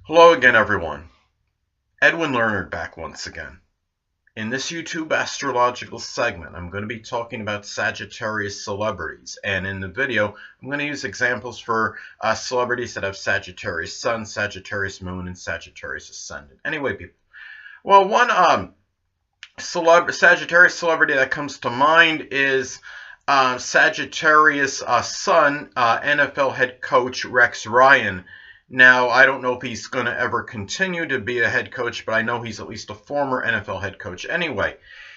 Hello again, everyone. Edwin Learnard back once again. In this YouTube astrological segment, I'm going to be talking about Sagittarius celebrities. And in the video, I'm going to use examples for celebrities that have Sagittarius Sun, Sagittarius Moon, and Sagittarius Ascendant. Anyway, people. Well, one Sagittarius celebrity that comes to mind is Sagittarius Sun, NFL head coach Rex Ryan. Now, I don't know if he's going to ever continue to be a head coach, but I know he's at least a former NFL head coach. Anyway,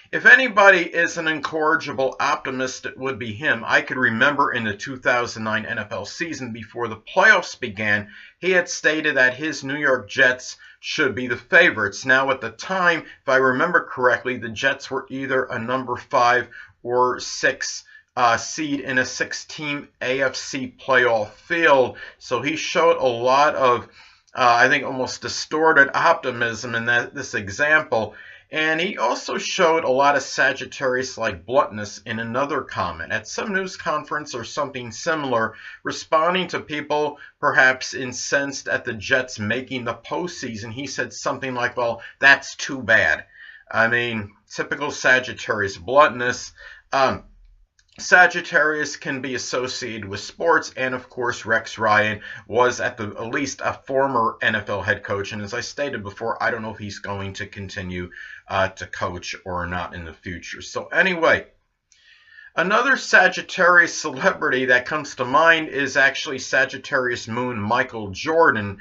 if anybody is an incorrigible optimist, it would be him. I could remember in the 2009 NFL season before the playoffs began, he had stated that his New York Jets should be the favorites. Now, at the time, if I remember correctly, the Jets were either a number 5 or 6 seed in a 6-team AFC playoff field. So he showed a lot of, I think, almost distorted optimism in this example. And he also showed a lot of Sagittarius-like bluntness in another comment. At some news conference or something similar, responding to people perhaps incensed at the Jets making the postseason, he said something like, well, that's too bad. I mean, typical Sagittarius bluntness. Sagittarius can be associated with sports, and of course Rex Ryan was at least a former NFL head coach, and as I stated before, I don't know if he's going to continue to coach or not in the future. So anyway, another Sagittarius celebrity that comes to mind is actually Sagittarius Moon Michael Jordan.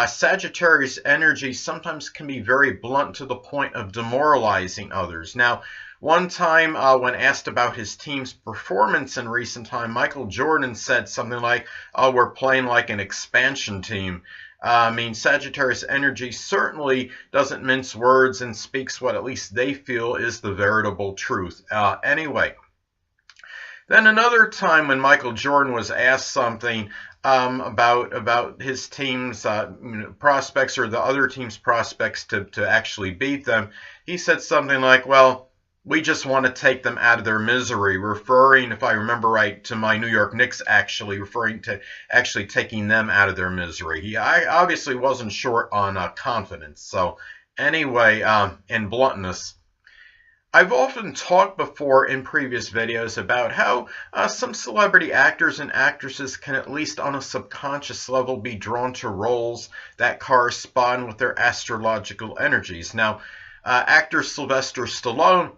Sagittarius energy sometimes can be very blunt to the point of demoralizing others. Now, one time when asked about his team's performance in recent time, Michael Jordan said something like, oh, we're playing like an expansion team. I mean, Sagittarius energy certainly doesn't mince words and speaks what at least they feel is the veritable truth. Anyway, then another time when Michael Jordan was asked something about his team's prospects or the other team's prospects to actually beat them, he said something like, well, we just want to take them out of their misery, referring, if I remember right, to my New York Knicks, actually referring to actually taking them out of their misery. He obviously wasn't short on confidence. So anyway, and bluntness. I've often talked before in previous videos about how some celebrity actors and actresses can, at least on a subconscious level, be drawn to roles that correspond with their astrological energies. Now, actor Sylvester Stallone,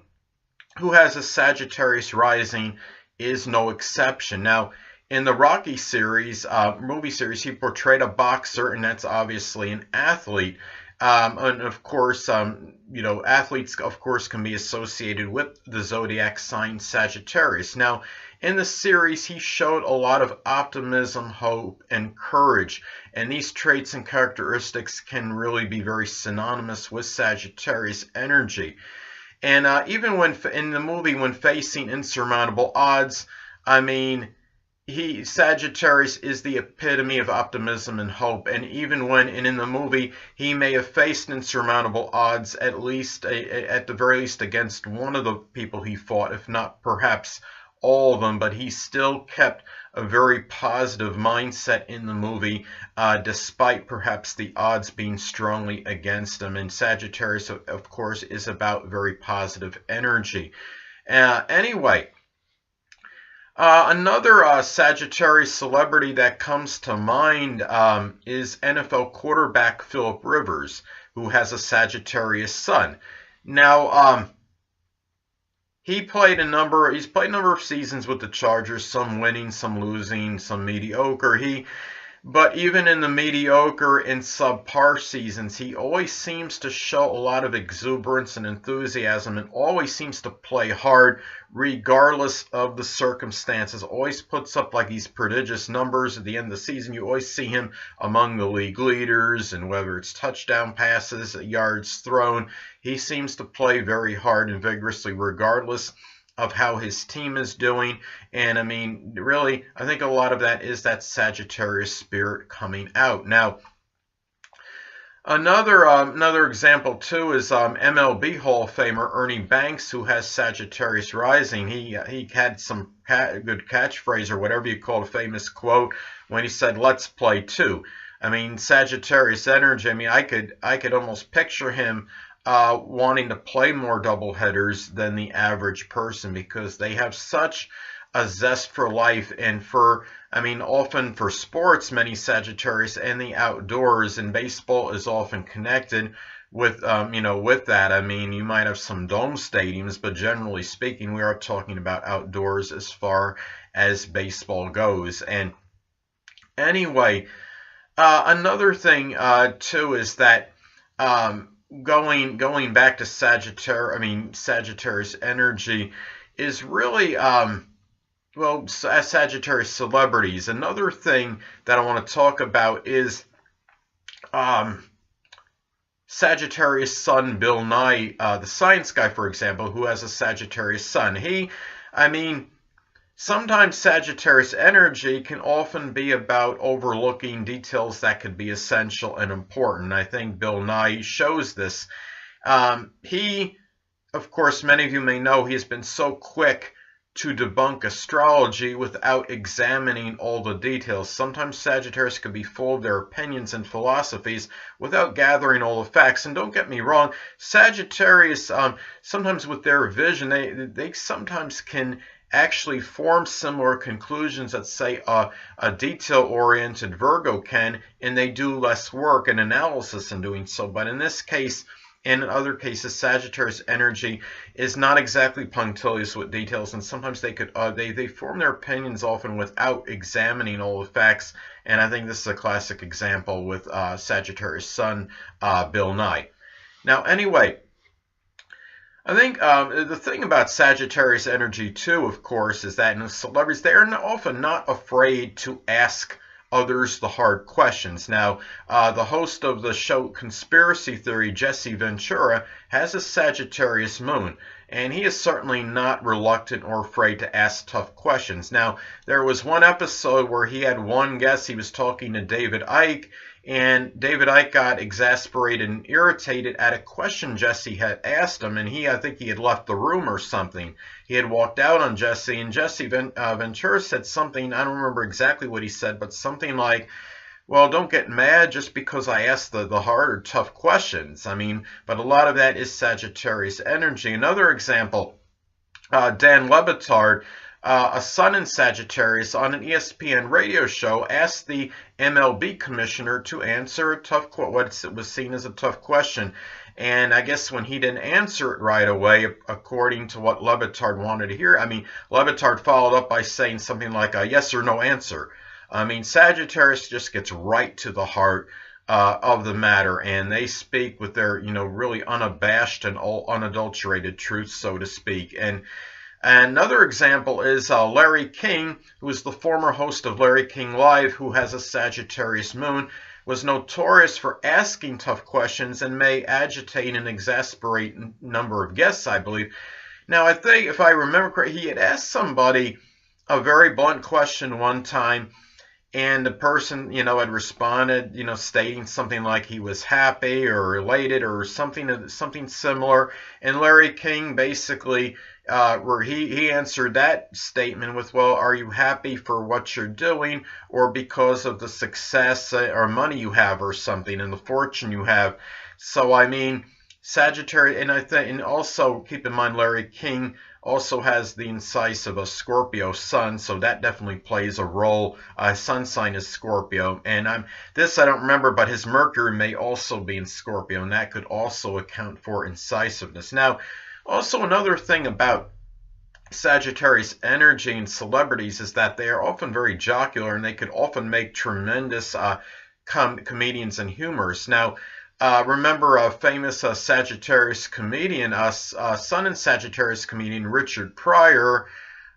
who has a Sagittarius rising, is no exception. Now, in the Rocky series, movie series, he portrayed a boxer, and that's obviously an athlete. And of course, athletes, of course, can be associated with the zodiac sign Sagittarius. Now, in the series, he showed a lot of optimism, hope, and courage. And these traits and characteristics can really be very synonymous with Sagittarius energy. And even when in the movie, when facing insurmountable odds, I mean, Sagittarius is the epitome of optimism and hope. And even when in the movie he may have faced insurmountable odds, at the very least against one of the people he fought, if not perhaps all of them, but he still kept a very positive mindset in the movie, despite perhaps the odds being strongly against him. And Sagittarius, of course, is about very positive energy. Anyway, another Sagittarius celebrity that comes to mind is NFL quarterback Philip Rivers, who has a Sagittarius Sun. Now, he's played a number of seasons with the Chargers, some winning, some losing, some mediocre. But even in the mediocre and subpar seasons, he always seems to show a lot of exuberance and enthusiasm, and always seems to play hard regardless of the circumstances. Always puts up like these prodigious numbers at the end of the season. You always see him among the league leaders, and whether it's touchdown passes, yards thrown, he seems to play very hard and vigorously regardless of how his team is doing. And I mean, really, I think a lot of that is that Sagittarius spirit coming out. Now, another example too is MLB Hall of Famer Ernie Banks, who has Sagittarius rising. He had some good catchphrase, or whatever you call a famous quote, when he said, "Let's play too." I mean, Sagittarius energy. I mean, I could almost picture him wanting to play more double headers than the average person because they have such a zest for life and for, I mean, often for sports, many Sagittarius and the outdoors, and baseball is often connected with, with that. I mean, you might have some dome stadiums, but generally speaking, we are talking about outdoors as far as baseball goes. And anyway, another thing too is that going back to Sagittarius energy is really well, Sagittarius celebrities. Another thing that I want to talk about is Sagittarius Sun Bill Nye, the science guy, for example, who has a Sagittarius Sun. I mean, sometimes Sagittarius energy can often be about overlooking details that could be essential and important. I think Bill Nye shows this. He, of course, many of you may know, he has been so quick to debunk astrology without examining all the details. Sometimes Sagittarius can be full of their opinions and philosophies without gathering all the facts. And don't get me wrong, Sagittarius, sometimes with their vision, they sometimes can actually form similar conclusions that, say, a detail-oriented Virgo can, and they do less work and analysis in doing so. But in this case, and in other cases, Sagittarius energy is not exactly punctilious with details, and sometimes they form their opinions often without examining all the facts. And I think this is a classic example with Sagittarius Sun, Bill Nye. Now, anyway, I think the thing about Sagittarius energy too, of course, is that in the celebrities, they are often not afraid to ask others the hard questions. Now, the host of the show Conspiracy Theory, Jesse Ventura, has a Sagittarius moon, and he is certainly not reluctant or afraid to ask tough questions. Now, there was one episode where he had one guest. He was talking to David Icke, and David Icke got exasperated and irritated at a question Jesse had asked him, and I think he had left the room or something. He had walked out on Jesse, and Jesse Ventura said something, I don't remember exactly what he said, but something like, well, don't get mad just because I asked the hard or tough questions. I mean, but a lot of that is Sagittarius energy. Another example, Dan Le Batard, a Sun in Sagittarius, on an ESPN radio show, asked the MLB commissioner to answer a what was seen as a tough question. And I guess when he didn't answer it right away, according to what Le Batard wanted to hear, I mean, Le Batard followed up by saying something like a yes or no answer. I mean, Sagittarius just gets right to the heart of the matter, and they speak with their, really unabashed and unadulterated truth, so to speak. And another example is Larry King, who is the former host of Larry King Live, who has a Sagittarius moon, was notorious for asking tough questions and may agitate and exasperate a number of guests, I believe. Now, I think, if I remember correctly, he had asked somebody a very blunt question one time, and the person, had responded, stating something like he was happy or elated or something similar. And Larry King basically, where he answered that statement with, well, are you happy for what you're doing, or because of the success or money you have or something and the fortune you have? So, I mean, Sagittarius, and also keep in mind, Larry King also has the incisive of Scorpio Sun, so that definitely plays a role. Sun sign is Scorpio, and this I don't remember, but his Mercury may also be in Scorpio, and that could also account for incisiveness. Now, also another thing about Sagittarius energy and celebrities is that they are often very jocular, and they could often make tremendous comedians and humorists. Now, remember a famous Sagittarius comedian, Sun and Sagittarius comedian Richard Pryor.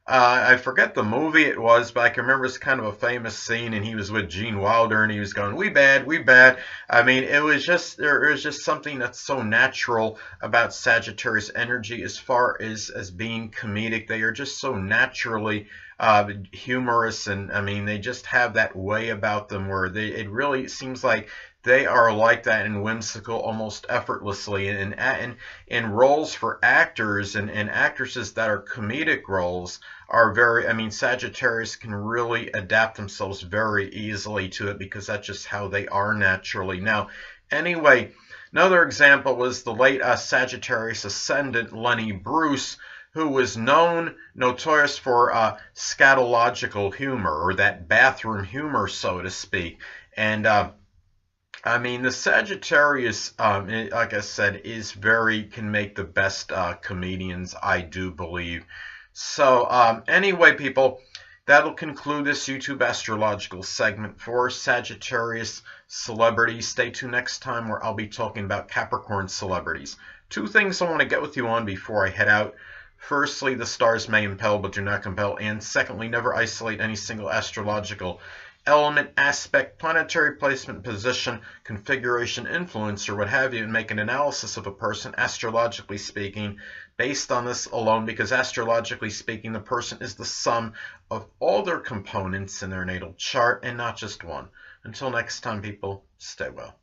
I forget the movie it was, but I can remember it's kind of a famous scene, and he was with Gene Wilder, and he was going, "We bad, we bad." I mean, there was just something that's so natural about Sagittarius energy as far as being comedic. They are just so naturally humorous, and I mean they just have that way about them where it really seems like they are like that and whimsical almost effortlessly. And in roles for actors and actresses that are comedic roles are very, I mean, Sagittarius can really adapt themselves very easily to it because that's just how they are naturally. Now, anyway, another example was the late Sagittarius Ascendant Lenny Bruce, who was notorious for scatological humor, or that bathroom humor, so to speak. And I mean, the Sagittarius, like I said, can make the best comedians, I do believe. So anyway, people, that'll conclude this YouTube astrological segment for Sagittarius celebrities. Stay tuned next time where I'll be talking about Capricorn celebrities. Two things I want to get with you on before I head out. Firstly, the stars may impel but do not compel. And secondly, never isolate any single astrological element, aspect, planetary placement, position, configuration, influence, or what have you, and make an analysis of a person, astrologically speaking, based on this alone, because astrologically speaking, the person is the sum of all their components in their natal chart and not just one. Until next time, people, stay well.